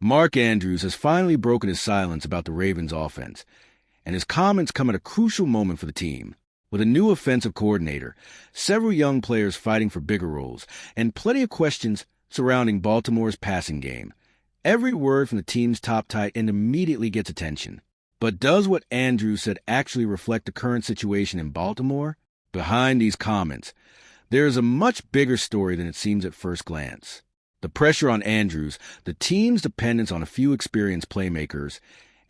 Mark Andrews has finally broken his silence about the Ravens offense, and his comments come at a crucial moment for the team. With a new offensive coordinator, several young players fighting for bigger roles, and plenty of questions surrounding Baltimore's passing game, every word from the team's top tight end immediately gets attention. But does what Andrews said actually reflect the current situation in Baltimore? Behind these comments, there is a much bigger story than it seems at first glance. The pressure on Andrews, the team's dependence on a few experienced playmakers,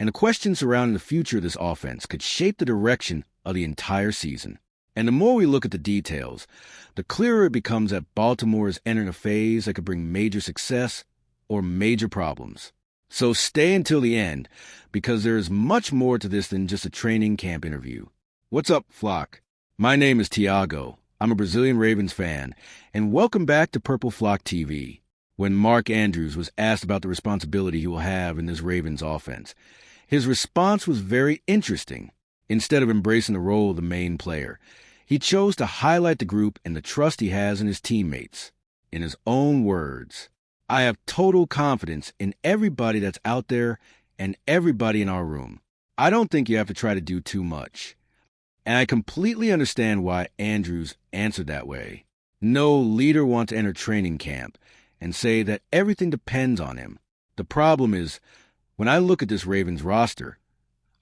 and the questions surrounding the future of this offense could shape the direction of the entire season. And the more we look at the details, the clearer it becomes that Baltimore is entering a phase that could bring major success or major problems. So stay until the end, because there is much more to this than just a training camp interview. What's up, Flock? My name is Tiago. I'm a Brazilian Ravens fan, and welcome back to Purple Flock TV. When Mark Andrews was asked about the responsibility he will have in this Ravens offense, his response was very interesting. Instead of embracing the role of the main player, he chose to highlight the group and the trust he has in his teammates. In his own words, "I have total confidence in everybody that's out there and everybody in our room. I don't think you have to try to do too much." And I completely understand why Andrews answered that way. No leader wants to enter training camp and say that everything depends on him. The problem is, when I look at this Ravens roster,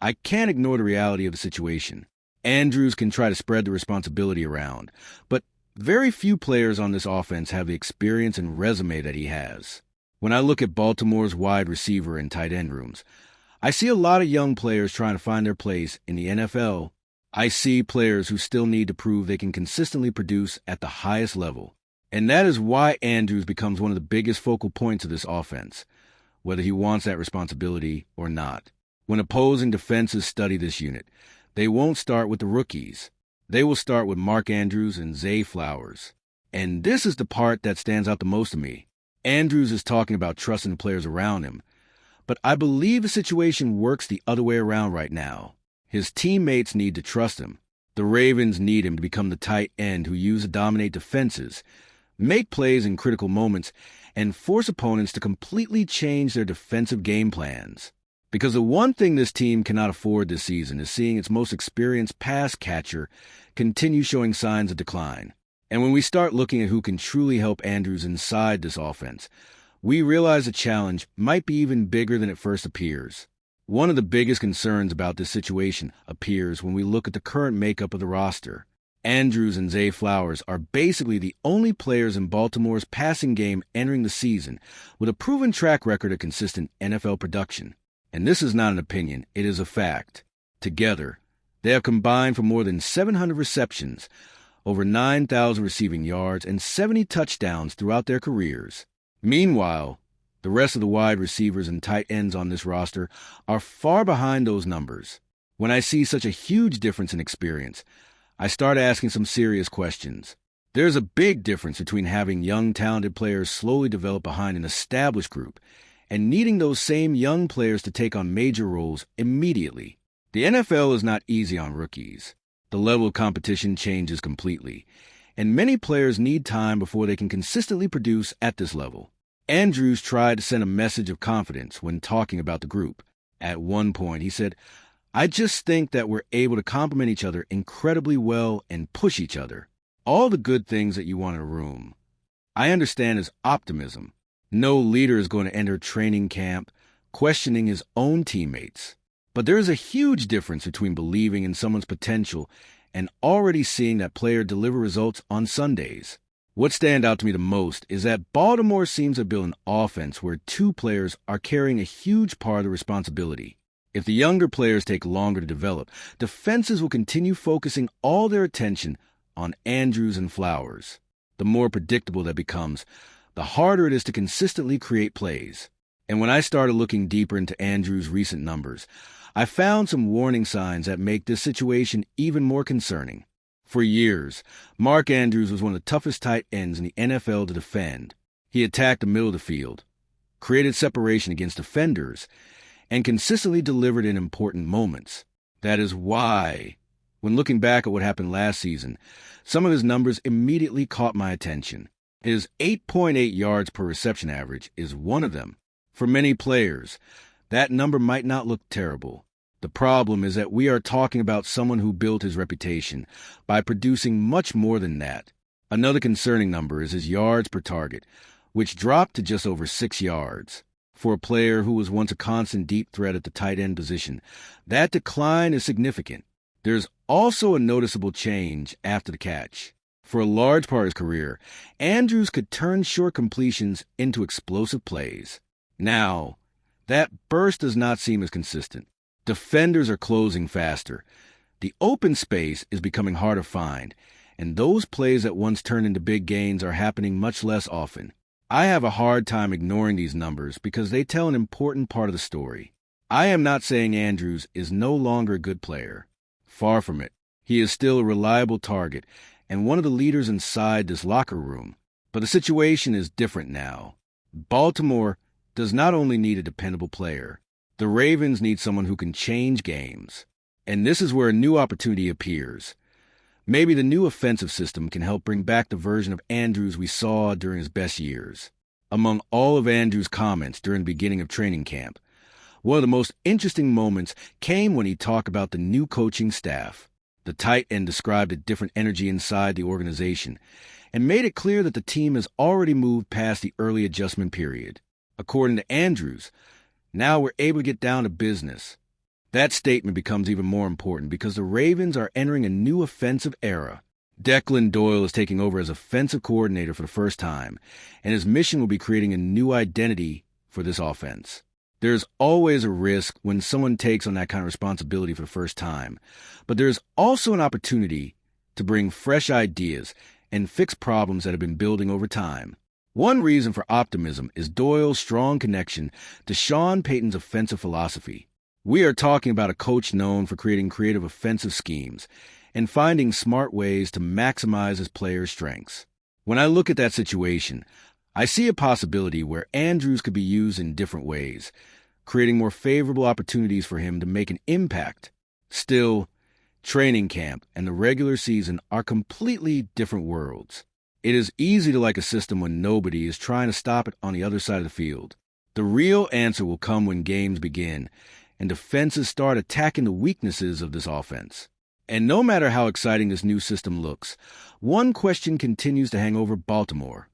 I can't ignore the reality of the situation. Andrews can try to spread the responsibility around, but very few players on this offense have the experience and resume that he has. When I look at Baltimore's wide receiver and tight end rooms, I see a lot of young players trying to find their place in the NFL. I see players who still need to prove they can consistently produce at the highest level. And that is why Andrews becomes one of the biggest focal points of this offense, whether he wants that responsibility or not. When opposing defenses study this unit, they won't start with the rookies. They will start with Mark Andrews and Zay Flowers. And this is the part that stands out the most to me. Andrews is talking about trusting the players around him, but I believe the situation works the other way around right now. His teammates need to trust him. The Ravens need him to become the tight end who uses to dominate defenses, make plays in critical moments, and force opponents to completely change their defensive game plans. Because the one thing this team cannot afford this season is seeing its most experienced pass catcher continue showing signs of decline. And when we start looking at who can truly help Andrews inside this offense, we realize the challenge might be even bigger than it first appears. One of the biggest concerns about this situation appears when we look at the current makeup of the roster. Andrews and Zay Flowers are basically the only players in Baltimore's passing game entering the season with a proven track record of consistent NFL production. And this is not an opinion, it is a fact. Together, they have combined for more than 700 receptions, over 9,000 receiving yards, and 70 touchdowns throughout their careers. Meanwhile, the rest of the wide receivers and tight ends on this roster are far behind those numbers. When I see such a huge difference in experience, I start asking some serious questions. There's a big difference between having young, talented players slowly develop behind an established group and needing those same young players to take on major roles immediately. The NFL is not easy on rookies. The level of competition changes completely, and many players need time before they can consistently produce at this level. Andrews tried to send a message of confidence when talking about the group. At one point, he said, "I just think that we're able to complement each other incredibly well and push each other. All the good things that you want in a room." I understand his optimism. No leader is going to enter training camp questioning his own teammates. But there is a huge difference between believing in someone's potential and already seeing that player deliver results on Sundays. What stands out to me the most is that Baltimore seems to build an offense where two players are carrying a huge part of the responsibility. If the younger players take longer to develop, defenses will continue focusing all their attention on Andrews and Flowers. The more predictable that becomes, the harder it is to consistently create plays. And when I started looking deeper into Andrews' recent numbers, I found some warning signs that make this situation even more concerning. For years, Mark Andrews was one of the toughest tight ends in the NFL to defend. He attacked the middle of the field, created separation against defenders, and consistently delivered in important moments. That is why, when looking back at what happened last season, some of his numbers immediately caught my attention. His 8.8 yards per reception average is one of them. For many players, that number might not look terrible. The problem is that we are talking about someone who built his reputation by producing much more than that. Another concerning number is his yards per target, which dropped to just over 6 yards. For a player who was once a constant deep threat at the tight end position, that decline is significant. There's also a noticeable change after the catch. For a large part of his career, Andrews could turn short completions into explosive plays. Now, that burst does not seem as consistent. Defenders are closing faster. The open space is becoming harder to find, and those plays that once turned into big gains are happening much less often. I have a hard time ignoring these numbers because they tell an important part of the story. I am not saying Andrews is no longer a good player. Far from it. He is still a reliable target and one of the leaders inside this locker room. But the situation is different now. Baltimore does not only need a dependable player. The Ravens need someone who can change games. And this is where a new opportunity appears. Maybe the new offensive system can help bring back the version of Andrews we saw during his best years. Among all of Andrews' comments during the beginning of training camp, one of the most interesting moments came when he talked about the new coaching staff. The tight end described a different energy inside the organization and made it clear that the team has already moved past the early adjustment period. According to Andrews, now we're able to get down to business. That statement becomes even more important because the Ravens are entering a new offensive era. Declan Doyle is taking over as offensive coordinator for the first time, and his mission will be creating a new identity for this offense. There's always a risk when someone takes on that kind of responsibility for the first time, but there's also an opportunity to bring fresh ideas and fix problems that have been building over time. One reason for optimism is Doyle's strong connection to Sean Payton's offensive philosophy. We are talking about a coach known for creating creative offensive schemes and finding smart ways to maximize his players' strengths. When I look at that situation, I see a possibility where Andrews could be used in different ways, creating more favorable opportunities for him to make an impact. Still, training camp and the regular season are completely different worlds. It is easy to like a system when nobody is trying to stop it on the other side of the field. The real answer will come when games begin and defenses start attacking the weaknesses of this offense. And no matter how exciting this new system looks, one question continues to hang over Baltimore.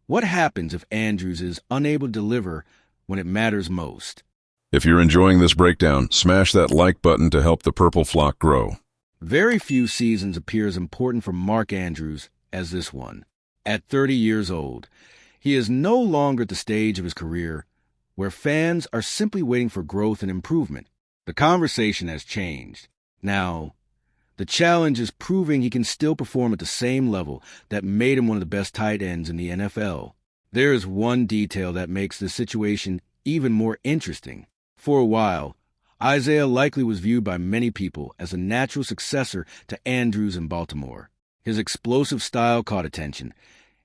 What happens if Andrews is unable to deliver when it matters most? If you're enjoying this breakdown, smash that like button to help the purple flock grow. Very few seasons appear as important for Mark Andrews as this one. At 30 years old, he is no longer at the stage of his career where fans are simply waiting for growth and improvement. The conversation has changed. Now, the challenge is proving he can still perform at the same level that made him one of the best tight ends in the NFL. There is one detail that makes this situation even more interesting. For a while, Isaiah likely was viewed by many people as a natural successor to Andrews in Baltimore. His explosive style caught attention,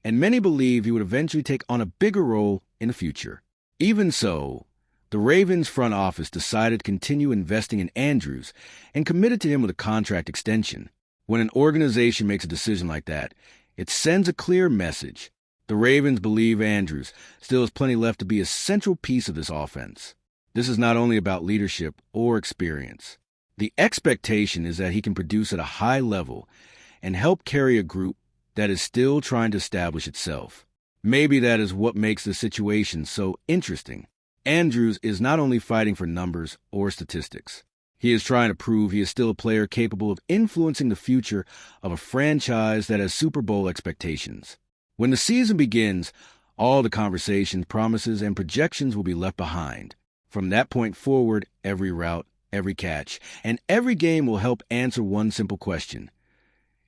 and many believe he would eventually take on a bigger role in the future. Even so, the Ravens front office decided to continue investing in Andrews and committed to him with a contract extension. When an organization makes a decision like that, it sends a clear message. The Ravens believe Andrews still has plenty left to be a central piece of this offense. This is not only about leadership or experience. The expectation is that he can produce at a high level and help carry a group that is still trying to establish itself. Maybe that is what makes the situation so interesting. Andrews is not only fighting for numbers or statistics. He is trying to prove he is still a player capable of influencing the future of a franchise that has Super Bowl expectations. When the season begins, all the conversations, promises, and projections will be left behind. From that point forward, every route, every catch, and every game will help answer one simple question.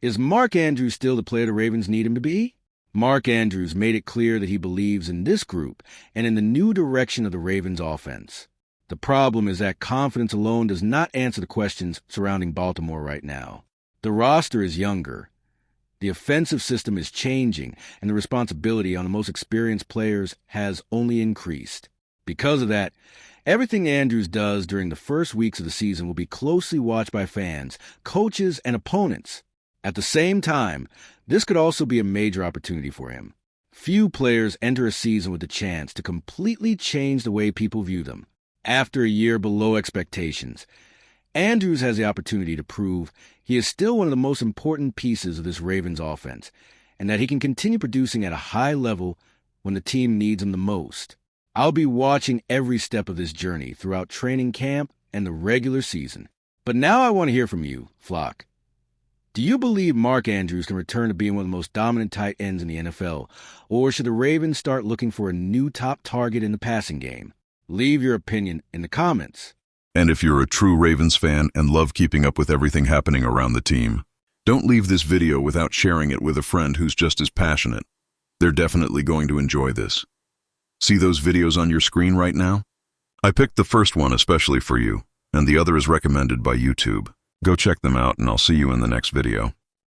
Is Mark Andrews still the player the Ravens need him to be? Mark Andrews made it clear that he believes in this group and in the new direction of the Ravens offense. The problem is that confidence alone does not answer the questions surrounding Baltimore right now. The roster is younger. The offensive system is changing, and the responsibility on the most experienced players has only increased. Because of that, everything Andrews does during the first weeks of the season will be closely watched by fans, coaches, and opponents. At the same time, this could also be a major opportunity for him. Few players enter a season with the chance to completely change the way people view them. After a year below expectations, Andrews has the opportunity to prove he is still one of the most important pieces of this Ravens offense, and that he can continue producing at a high level when the team needs him the most. I'll be watching every step of this journey throughout training camp and the regular season. But now I want to hear from you, Flock. Do you believe Mark Andrews can return to being one of the most dominant tight ends in the NFL, or should the Ravens start looking for a new top target in the passing game? Leave your opinion in the comments. And if you're a true Ravens fan and love keeping up with everything happening around the team, don't leave this video without sharing it with a friend who's just as passionate. They're definitely going to enjoy this. See those videos on your screen right now? I picked the first one especially for you, and the other is recommended by YouTube. Go check them out, and I'll see you in the next video.